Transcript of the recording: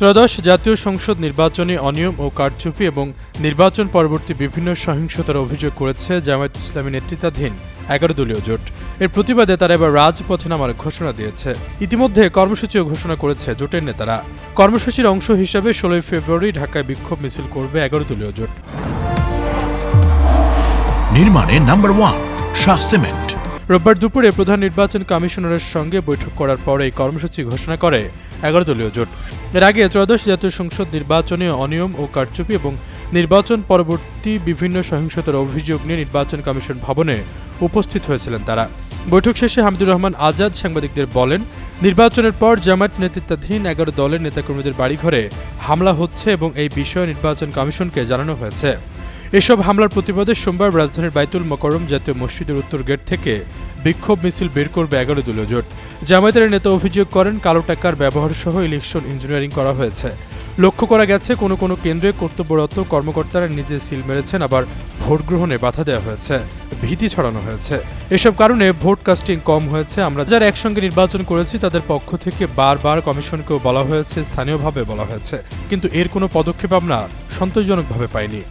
ত্রয়োদশ জাতীয় সংসদ নির্বাচনে অনিয়ম ও কারচুপি এবং নির্বাচন পরবর্তী বিভিন্ন সহিংসতার অভিযোগ করেছে জামায়াত ইসলামী নেতৃত্বাধীন ১১ দলীয় জোট। এর প্রতিবাদে তারা এবার রাজপথে নামার ঘোষণা দিয়েছে। ইতিমধ্যে কর্মসূচিও ঘোষণা করেছে জোটের নেতারা। কর্মসূচির অংশ হিসেবে ১৬ ফেব্রুয়ারি ঢাকায় বিক্ষোভ মিছিল করবে ১১ দলীয় জোট। নির্মাণে নাম্বার 1 শাহ সিমেন্ট। রোববার দুপুরে প্রধান নির্বাচন কমিশনারের সঙ্গে বৈঠক করার পর এই কর্মসূচি ঘোষণা করে ১১ দলীয় জোট। এর আগে ত্রয়োদশ জাতীয় সংসদ নির্বাচনে অনিয়ম ও কারচুপি এবং নির্বাচন পরবর্তী বিভিন্ন সহিংসতার অভিযোগ নিয়ে নির্বাচন কমিশন ভবনে উপস্থিত হয়েছিলেন তারা। বৈঠক শেষে হামিদুর রহমান আজাদ সাংবাদিকদের বলেন, নির্বাচনের পর জামায়াত নেতৃত্বাধীন ১১ দলের নেতাকর্মীদের বাড়িঘরে হামলা হচ্ছে এবং এই বিষয়ে নির্বাচন কমিশনকে জানানো হয়েছে। এসব হামলার প্রতিবাদে সোমবার রাজধানীর বাইতুল মোকাররম জাতীয় মসজিদের উত্তর গেট থেকে বিক্ষোভ মিছিল বের করবে ১১ দলীয় জোট। জামায়াতের নেতা অভিযোগ করেন, কালো টাকার ব্যবহার সহ ইলেকশন ইঞ্জিনিয়ারিং করা হয়েছে। লক্ষ্য করা গেছে কোনো কোনো কেন্দ্রে কর্তব্যরত কর্মকর্তারা নিজে সিল মেরেছেন, আবার ভোট গ্রহণে বাধা দেওয়া হয়েছে, ভীতি ছড়ানো হয়েছে। এসব কারণে ভোট কাস্টিং কম হয়েছে। আমরা যারা একসঙ্গে নির্বাচন করেছি তাদের পক্ষ থেকে বারবার কমিশনকেও বলা হয়েছে, স্থানীয়ভাবে বলা হয়েছে, কিন্তু এর কোনো পদক্ষেপ আমরা সন্তোষজনকভাবে পাইনি।